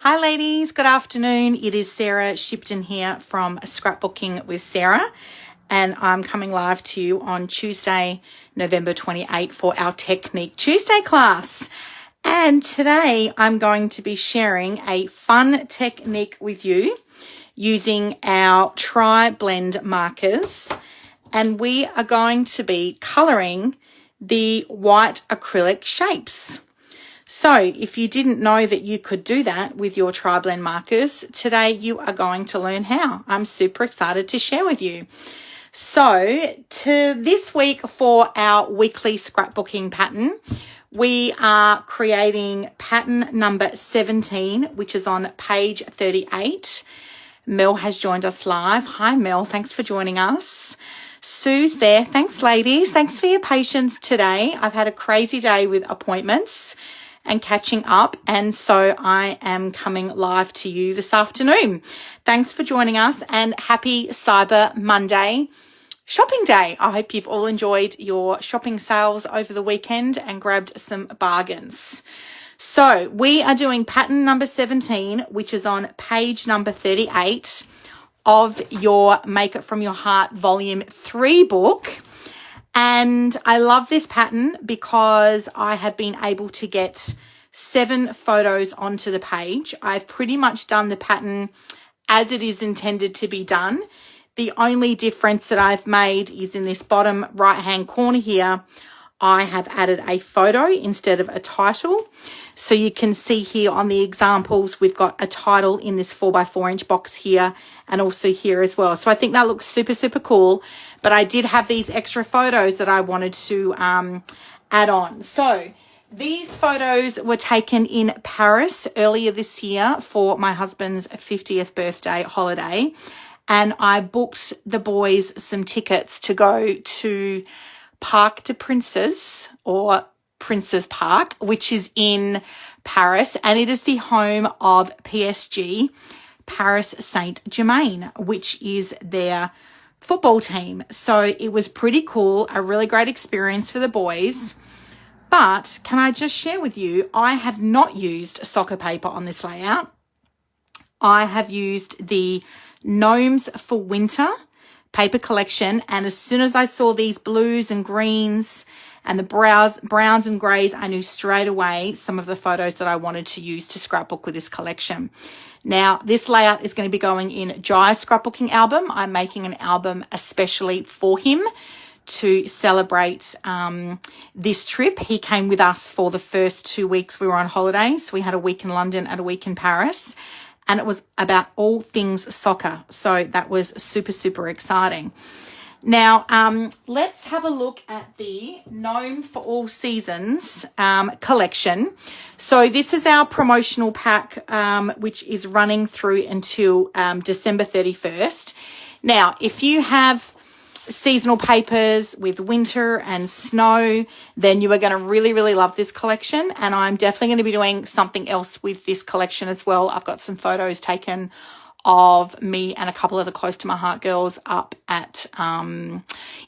Hi ladies, good afternoon. It is Sarah Shipton here from Scrapbooking with Sarah, and I'm coming live to you on Tuesday, November 28 for our Technique Tuesday class. And today I'm going to be sharing a fun technique with you using our tri-blend markers, and we are going to be colouring the white acrylic shapes. So if you didn't know that you could do that with your tri-blend markers, today you are going to learn how. I'm super excited to share with you. So this week for our weekly scrapbooking pattern, we are creating pattern number 17, which is on page 38. Mel has joined us live. Hi Mel, thanks for joining us. Sue's there. Thanks ladies. Thanks for your patience today. I've had a crazy day with appointments and catching up, and so I am coming live to you this afternoon. Thanks for joining us, and happy Cyber Monday shopping day. I hope you've all enjoyed your shopping sales over the weekend and grabbed some bargains. So we are doing pattern number 17, which is on page number 38 of your Make It From Your Heart Volume 3 book. And I love this pattern because I have been able to get 7 photos onto the page. I've pretty much done the pattern as it is intended to be done. The only difference that I've made is in this bottom right-hand corner here, I have added a photo instead of a title. So you can see here on the examples, we've got a title in this 4x4 inch box here and also here as well. So I think that looks super, super cool. But I did have these extra photos that I wanted to add on. So these photos were taken in Paris earlier this year for my husband's 50th birthday holiday. And I booked the boys some tickets to go to Parc des Princes, or Prince's Park, which is in Paris, and it is the home of PSG, Paris Saint-Germain, which is their football team. So it was pretty cool, a really great experience for the boys. But can I just share with you, I have not used soccer paper on this layout. I have used the Gnomes for Winter paper collection, and as soon as I saw these blues and greens and the browns and greys, I knew straight away some of the photos that I wanted to use to scrapbook with this collection. Now, this layout is going to be going in Jai's scrapbooking album. I'm making an album especially for him to celebrate this trip. He came with us for the first 2 weeks we were on holidays. We had a week in London and a week in Paris, and it was about all things soccer. So that was super, super exciting. Now, let's have a look at the Gnome for All Seasons collection. So this is our promotional pack, which is running through until December 31st. Now, if you have seasonal papers with winter and snow, then you are going to really, really love this collection. And I'm definitely going to be doing something else with this collection as well. I've got some photos taken of me and a couple of the Close to My Heart girls up at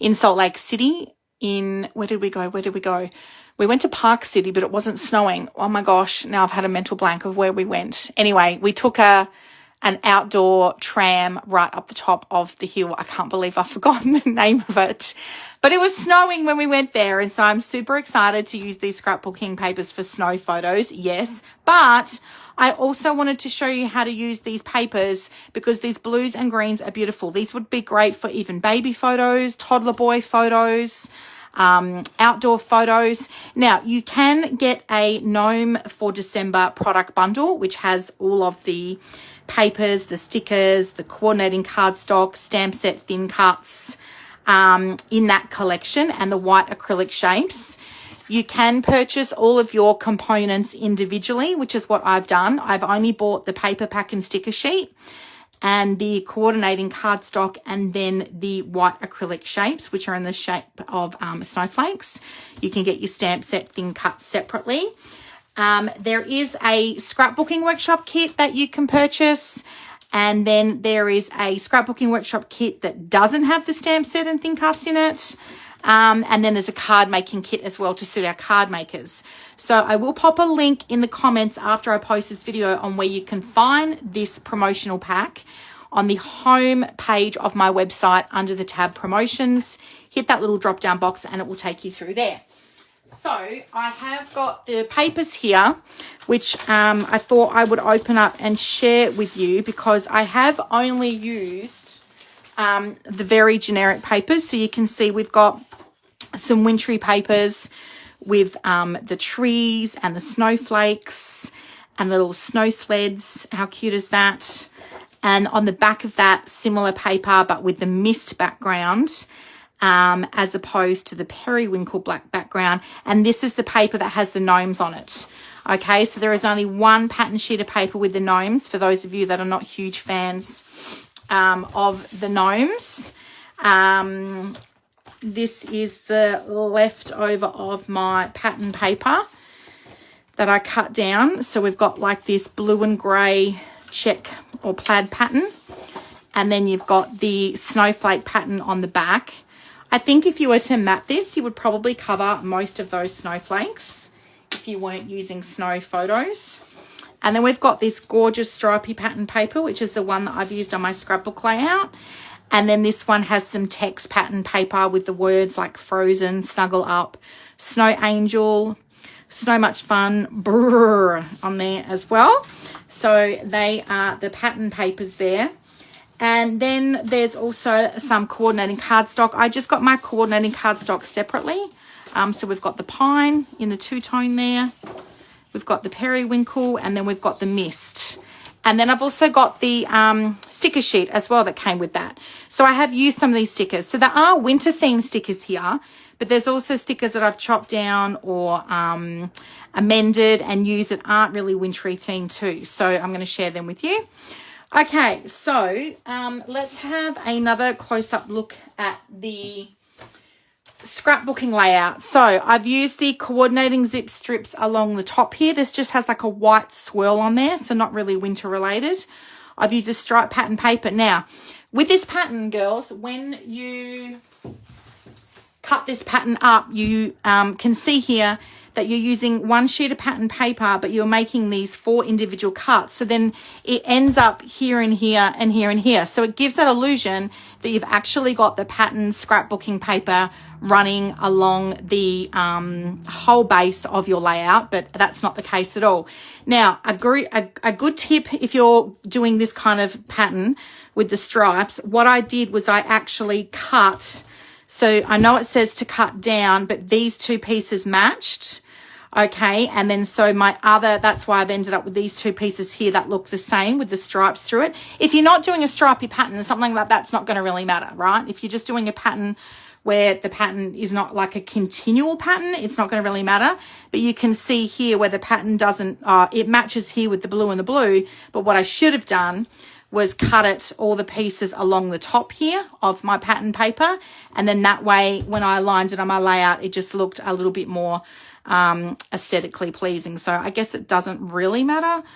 in Salt Lake City. Where did we go? We went to Park City, but it wasn't snowing. Oh my gosh, now I've had a mental blank of where we went. Anyway, we took an outdoor tram right up the top of the hill. I can't believe I've forgotten the name of it. But it was snowing when we went there, and so I'm super excited to use these scrapbooking papers for snow photos, yes. But I also wanted to show you how to use these papers because these blues and greens are beautiful. These would be great for even baby photos, toddler boy photos, outdoor photos. Now, you can get a Gnome for December product bundle, which has all of the papers, the stickers, the coordinating cardstock, stamp set, thin cuts in that collection, and the white acrylic shapes. You can purchase all of your components individually, which is what I've done. I've only bought the paper pack and sticker sheet and the coordinating cardstock, and then the white acrylic shapes, which are in the shape of snowflakes. You can get your stamp set, thin cuts separately. There is a scrapbooking workshop kit that you can purchase, and then there is a scrapbooking workshop kit that doesn't have the stamp set and thin cuts in it. And then there's a card making kit as well to suit our card makers. So I will pop a link in the comments after I post this video on where you can find this promotional pack on the home page of my website under the tab promotions. Hit that little drop down box and it will take you through there. So I have got the papers here, which I thought I would open up and share with you because I have only used the very generic papers. So you can see we've got some wintry papers with the trees and the snowflakes and the little snow sleds. How cute is that? And on the back of that, similar paper, but with the mist background, as opposed to the periwinkle black background. And this is the paper that has the gnomes on it. Okay, so there is only one pattern sheet of paper with the gnomes, for those of you that are not huge fans of the gnomes. This is the leftover of my pattern paper that I cut down. So we've got like this blue and grey check or plaid pattern. And then you've got the snowflake pattern on the back. I think if you were to mat this, you would probably cover most of those snowflakes if you weren't using snow photos. And then we've got this gorgeous stripy pattern paper, which is the one that I've used on my scrapbook layout. And then this one has some text pattern paper with the words like frozen, snuggle up, snow angel, snow much fun, brrr on there as well. So they are the pattern papers there. And then there's also some coordinating cardstock. I just got my coordinating cardstock separately. So we've got the pine in the two-tone there. We've got the periwinkle, and then we've got the mist. And then I've also got the sticker sheet as well that came with that. So I have used some of these stickers. So there are winter themed stickers here, but there's also stickers that I've chopped down or amended and used that aren't really wintry themed too. So I'm going to share them with you. Okay, so let's have another close-up look at the scrapbooking layout. So I've used the coordinating zip strips along the top here. This just has like a white swirl on there, so not really winter related. I've used a stripe pattern paper. Now, with this pattern, girls, when you cut this pattern up, you can see here that you're using one sheet of pattern paper, but you're making these 4 individual cuts. So then it ends up here and here and here and here. So it gives that illusion that you've actually got the pattern scrapbooking paper running along the whole base of your layout, but that's not the case at all. Now, a good tip if you're doing this kind of pattern with the stripes, what I did was I actually cut. So I know it says to cut down, but these 2 pieces matched. Okay, and then so that's why I've ended up with these 2 pieces here that look the same with the stripes through it. If you're not doing a stripy pattern, something like that's not going to really matter, right? If you're just doing a pattern where the pattern is not like a continual pattern, it's not going to really matter. But you can see here where the pattern doesn't, it matches here with the blue and the blue. But what I should have done was cut it, all the pieces along the top here of my pattern paper. And then that way, when I aligned it on my layout, it just looked a little bit more aesthetically pleasing. So I guess it doesn't really matter.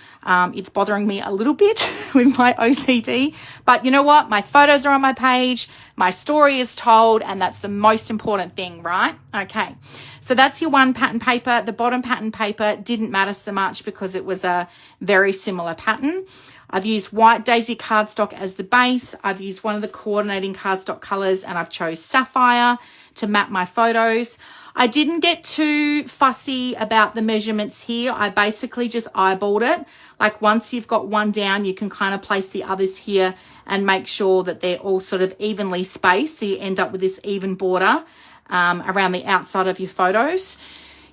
It's bothering me a little bit with my OCD, but you know what? My photos are on my page. My story is told, and that's the most important thing, right? Okay. So that's your one pattern paper. The bottom pattern paper didn't matter so much because it was a very similar pattern. I've used white daisy cardstock as the base. I've used one of the coordinating cardstock colors, and I've chose sapphire to map my photos. I didn't get too fussy about the measurements here. I basically just eyeballed it. Like once you've got one down, you can kind of place the others here and make sure that they're all sort of evenly spaced. So you end up with this even border around the outside of your photos.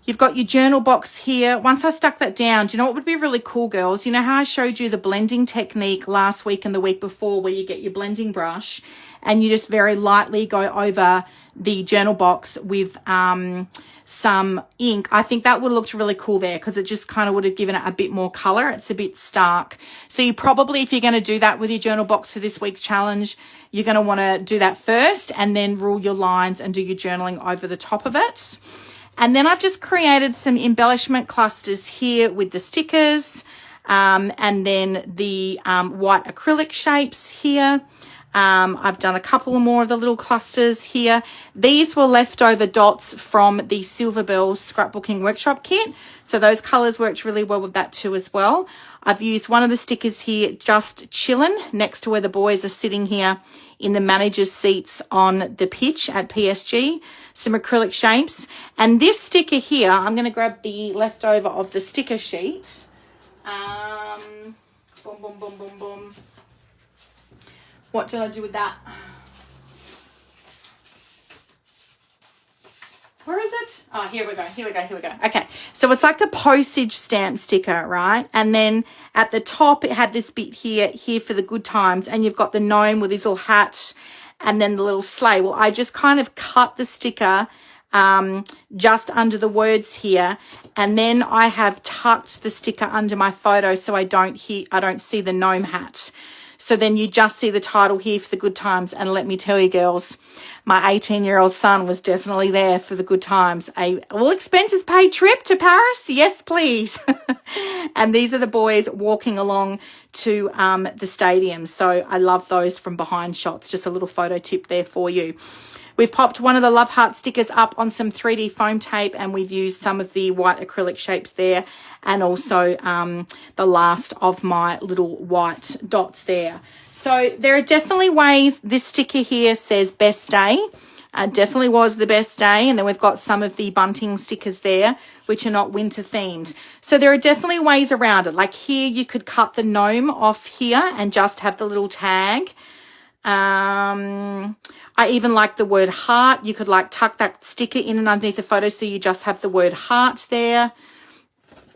You've got your journal box here. Once I stuck that down, do you know what would be really cool, girls? You know how I showed you the blending technique last week and the week before where you get your blending brush and you just very lightly go over the journal box with some ink? I think that would have looked really cool there because it just kind of would have given it a bit more color. It's a bit stark. So you probably, if you're going to do that with your journal box for this week's challenge, you're going to want to do that first and then rule your lines and do your journaling over the top of it. And then I've just created some embellishment clusters here with the stickers and then the white acrylic shapes here. I've done a couple more of the little clusters here. These were leftover dots from the Silver Bells Scrapbooking Workshop kit. So those colours worked really well with that too as well. I've used one of the stickers here, just chilling, next to where the boys are sitting here in the manager's seats on the pitch at PSG. Some acrylic shapes. And this sticker here, I'm going to grab the leftover of the sticker sheet. Boom, boom, boom, boom, boom. What did I do with that? Where is it? Oh, here we go. Okay, so it's like the postage stamp sticker, right? And then at the top, it had this bit here for the good times. And you've got the gnome with his little hat and then the little sleigh. Well, I just kind of cut the sticker just under the words here. And then I have tucked the sticker under my photo so I don't see the gnome hat. So then you just see the title here for the good times. And let me tell you, girls, my 18-year-old son was definitely there for the good times. A all expenses paid trip to Paris? Yes, please. And these are the boys walking along to the stadium. So I love those from behind shots. Just a little photo tip there for you. We've popped one of the Love Heart stickers up on some 3D foam tape, and we've used some of the white acrylic shapes there, and also the last of my little white dots there. So there are definitely ways. This sticker here says best day. Definitely was the best day. And then we've got some of the bunting stickers there, which are not winter themed. So there are definitely ways around it. Like here, you could cut the gnome off here and just have the little tag. I even like the word heart. You could like tuck that sticker in and underneath the photo so you just have the word heart there.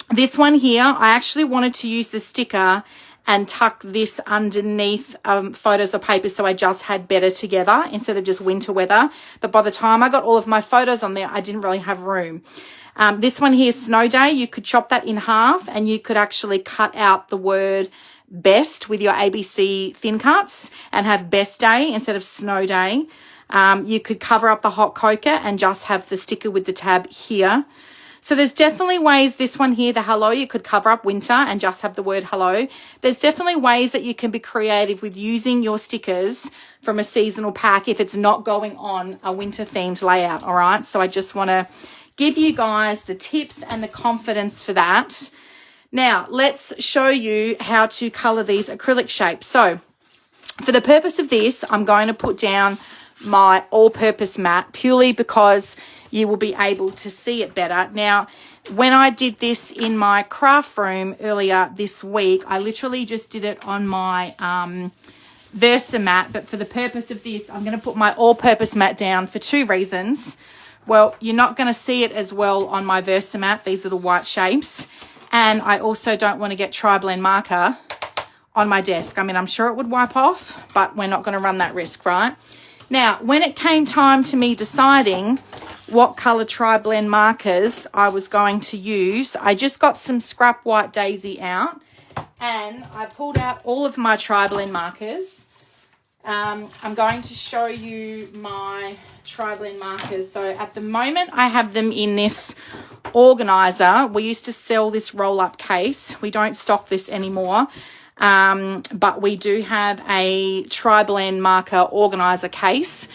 This one here, I actually wanted to use the sticker and tuck this underneath photos or papers so I just had better together instead of just winter weather. But by the time I got all of my photos on there, I didn't really have room. This one here, snow day, you could chop that in half and you could actually cut out the word best with your ABC thin cuts and have best day instead of snow day. You could cover up the hot cocoa and just have the sticker with the tab here. So there's definitely ways. This one here, the hello, you could cover up winter and just have the word hello. There's definitely ways that you can be creative with using your stickers from a seasonal pack if it's not going on a winter themed layout. All right. So I just want to give you guys the tips and the confidence for that. Now let's show you how to color these acrylic shapes. So for the purpose of this, I'm going to put down my all-purpose mat purely because you will be able to see it better. Now, when I did this in my craft room earlier this week, I literally just did it on my Versa mat. But for the purpose of this, I'm going to put my all-purpose mat down for two reasons. Well, you're not going to see it as well on my Versa mat. These are the white shapes. And I also don't want to get tri-blend marker on my desk. I mean, I'm sure it would wipe off, but we're not going to run that risk, right? Now, when it came time to me deciding what color tri-blend markers I was going to use, I just got some Scrap White Daisy out and I pulled out all of my tri-blend markers. I'm going to show you my tri-blend markers. So at the moment, I have them in this organizer. We used to sell this roll-up case. We don't stock this anymore. But we do have a tri-blend marker organizer case,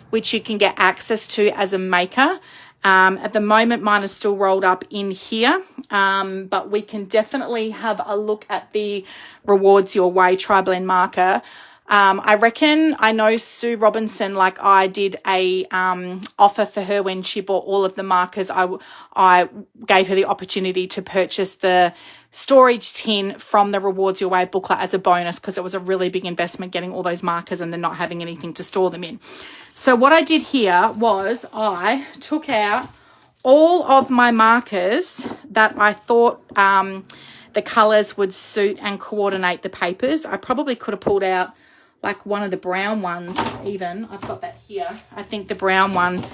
which you can get access to as a maker. At the moment, mine is still rolled up in here, but we can definitely have a look at the Rewards Your Way tri-blend marker. I reckon I know Sue Robinson, like I did a offer for her when she bought all of the markers. I gave her the opportunity to purchase the storage tin from the Rewards Your Way booklet as a bonus because it was a really big investment getting all those markers and then not having anything to store them in. So what I did here was I took out all of my markers that I thought the colours would suit and coordinate the papers. I probably could have pulled out like one of the brown ones even. I've got that here. I think the brown one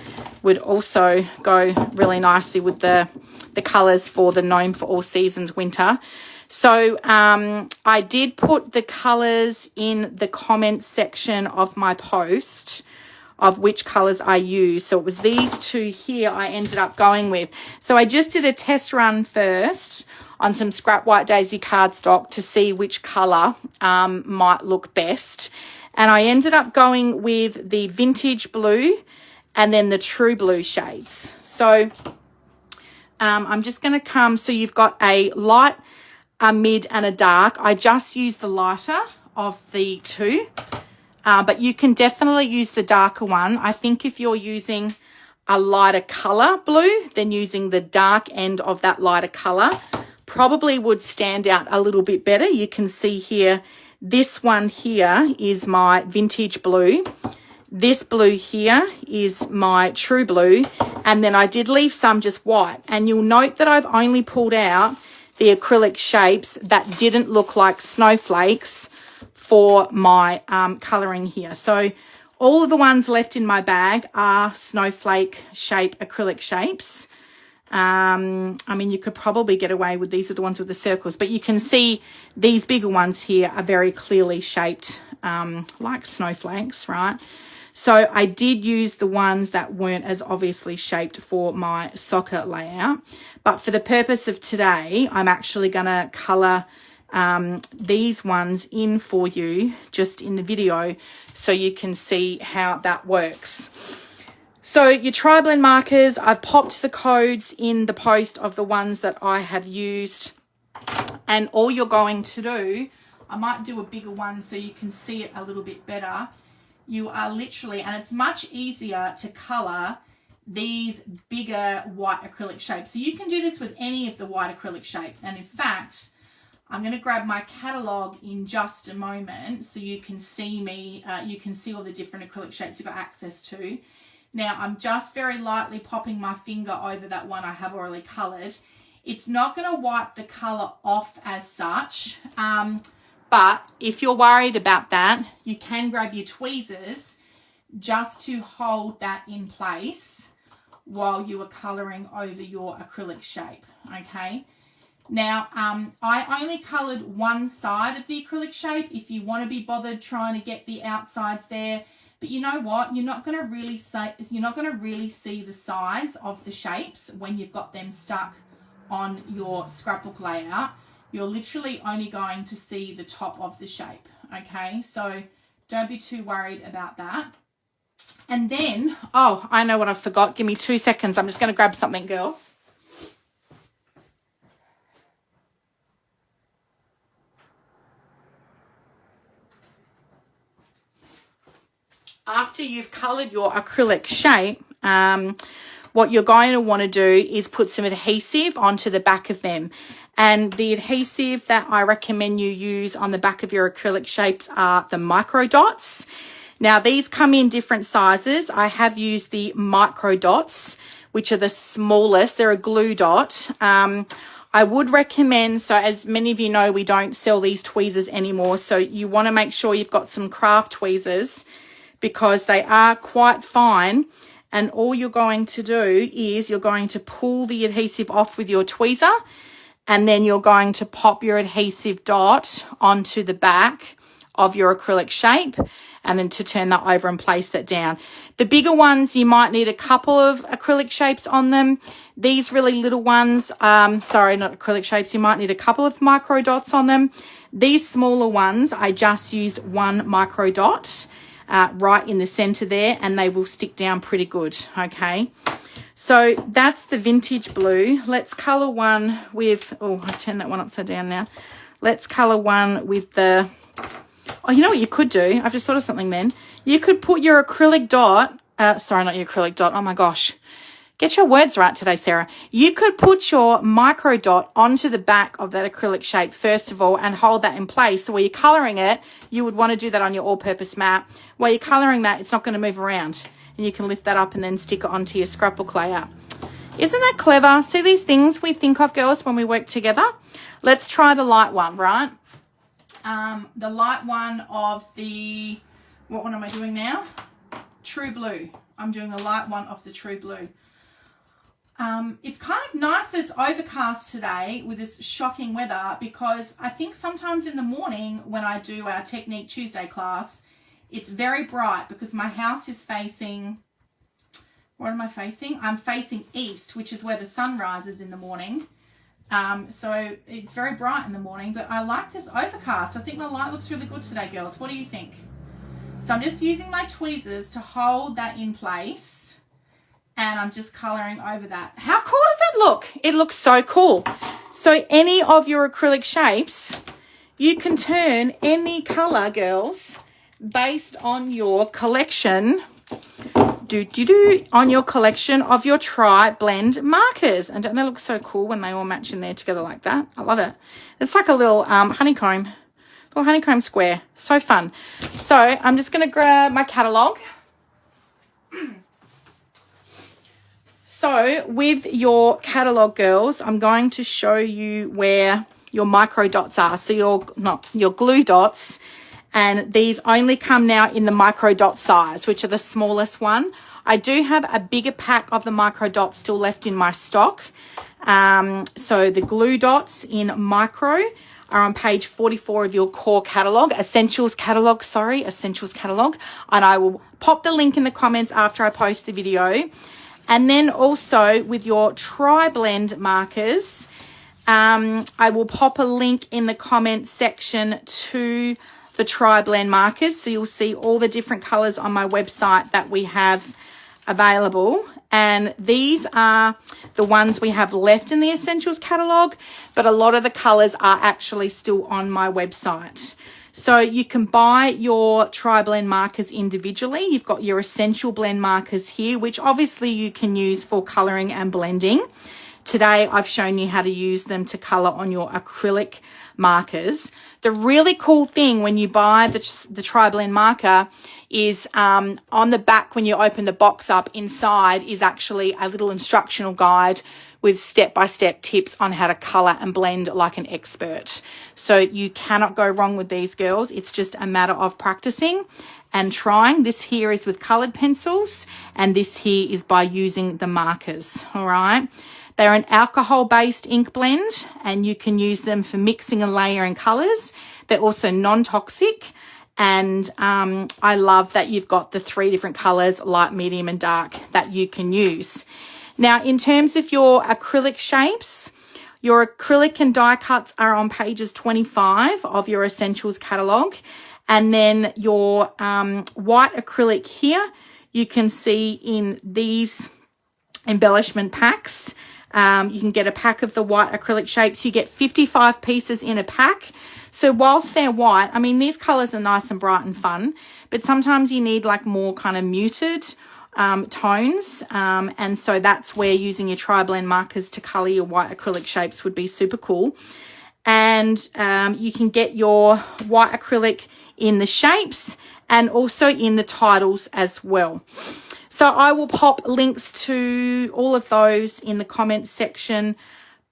would also go really nicely with the colours for the Gnome for All Seasons winter. So I did put the colours in the comments section of my post of which colours I use. So it was these two here I ended up going with. So I just did a test run first on some Scrap White Daisy cardstock to see which colour might look best. And I ended up going with the vintage blue and then the true blue shades. So I'm just going to come, so you've got a light, a mid and a dark. I just use the lighter of the two, but you can definitely use the darker one. I think if you're using a lighter color blue, then using the dark end of that lighter color probably would stand out a little bit better. You can see here, this one here is my vintage blue. This blue here is my true blue, and then I did leave some just white. And you'll note that I've only pulled out the acrylic shapes that didn't look like snowflakes for my colouring here. So all of the ones left in my bag are snowflake shape acrylic shapes. I mean, you could probably get away with, these are the ones with the circles, but you can see these bigger ones here are very clearly shaped like snowflakes, right? So I did use the ones that weren't as obviously shaped for my soccer layout. But for the purpose of today, I'm actually going to colour these ones in for you just in the video so you can see how that works. So your tri-blend markers, I've popped the codes in the post of the ones that I have used. And all you're going to do, I might do a bigger one so you can see it a little bit better. You are literally, and it's much easier to colour these bigger white acrylic shapes. So you can do this with any of the white acrylic shapes. And in fact, I'm going to grab my catalogue in just a moment so you can see me, you can see all the different acrylic shapes you've got access to. Now, I'm just very lightly popping my finger over that one I have already coloured. It's not going to wipe the colour off as such, but if you're worried about that, you can grab your tweezers just to hold that in place while you are colouring over your acrylic shape, okay? Now, I only coloured one side of the acrylic shape if you want to be bothered trying to get the outsides there. But you know what? You're not going to really see the sides of the shapes when you've got them stuck on your scrapbook layout. You're literally only going to see the top of the shape, okay? So don't be too worried about that. And then, oh, I know what I forgot. Give me 2 seconds. I'm just going to grab something, girls. After you've coloured your acrylic shape, what you're going to want to do is put some adhesive onto the back of them. And the adhesive that I recommend you use on the back of your acrylic shapes are the micro dots. Now, these come in different sizes. I have used the micro dots, which are the smallest. They're a glue dot. I would recommend, so as many of you know, we don't sell these tweezers anymore. So you want to make sure you've got some craft tweezers because they are quite fine. And all you're going to do is you're going to pull the adhesive off with your tweezer, and then you're going to pop your adhesive dot onto the back of your acrylic shape, and then to turn that over and place that down. The bigger ones, you might need a couple of acrylic shapes on them. These really little ones, sorry, not acrylic shapes, you might need a couple of micro dots on them. These smaller ones, I just used one micro dot right in the center there, and they will stick down pretty good, okay? So that's the vintage blue. Let's color one with, oh, I've turned that one upside down now. Let's color one with the, oh, you know what you could do? I've just thought of something then. You could put your acrylic dot, sorry, not your acrylic dot, oh my gosh. Get your words right today, Sarah. You could put your micro dot onto the back of that acrylic shape first of all and hold that in place. So while you're colouring it, you would want to do that on your all-purpose mat. While you're colouring that, it's not going to move around. And you can lift that up and then stick it onto your scrapbook layout. Isn't that clever? See these things we think of, girls, when we work together? Let's try the light one, right? The light one of the, what one am I doing now? True blue. I'm doing the light one of the true blue. It's kind of nice that it's overcast today with this shocking weather, because I think sometimes in the morning when I do our Technique Tuesday class, it's very bright because my house is facing, what am I facing? I'm facing east, which is where the sun rises in the morning. So it's very bright in the morning, but I like this overcast. I think the light looks really good today, girls. What do you think? So I'm just using my tweezers to hold that in place, and I'm just colouring over that. How cool does that look? It looks so cool. So any of your acrylic shapes, you can turn any colour, girls, based on your collection, on your collection of your tri-blend markers. And don't they look so cool when they all match in there together like that? I love it. It's like a little honeycomb square. So fun. So I'm just going to grab my catalogue. So with your catalogue, girls, I'm going to show you where your micro dots are. So your glue dots, and these only come now in the micro dot size, which are the smallest one. I do have a bigger pack of the micro dots still left in my stock. So the glue dots in micro are on page 44 of your core catalogue, essentials catalogue, and I will pop the link in the comments after I post the video. And then also with your tri-blend markers, I will pop a link in the comments section to the tri-blend markers, so you'll see all the different colours on my website that we have available. And these are the ones we have left in the essentials catalogue, but a lot of the colours are actually still on my website. So you can buy your tri-blend markers individually. You've got your essential blend markers here, which obviously you can use for colouring and blending. Today I've shown you how to use them to colour on your acrylic markers. The really cool thing when you buy the tri-blend marker is on the back, when you open the box up, inside is actually a little instructional guide with step-by-step tips on how to colour and blend like an expert. So you cannot go wrong with these, girls. It's just a matter of practicing and trying. This here is with coloured pencils, and this here is by using the markers, all right? They're an alcohol-based ink blend, and you can use them for mixing and layering colours. They're also non-toxic, and I love that you've got the 3 different colours, light, medium and dark, that you can use. Now, in terms of your acrylic shapes, your acrylic and die cuts are on pages 25 of your essentials catalogue. And then your white acrylic here, you can see in these embellishment packs. You can get a pack of the white acrylic shapes. You get 55 pieces in a pack. So whilst they're white, I mean, these colours are nice and bright and fun, but sometimes you need like more kind of muted tones, and so that's where using your tri-blend markers to colour your white acrylic shapes would be super cool. And you can get your white acrylic in the shapes and also in the titles as well. So I will pop links to all of those in the comments section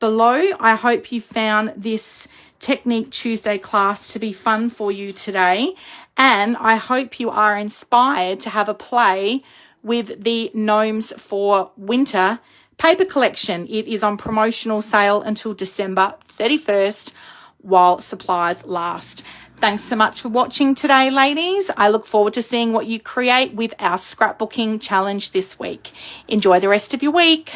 below. I hope you found this Technique Tuesday class to be fun for you today, and I hope you are inspired to have a play with the Gnomes for Winter paper collection. It is on promotional sale until December 31st while supplies last. Thanks so much for watching today, ladies. I look forward to seeing what you create with our scrapbooking challenge this week. Enjoy the rest of your week.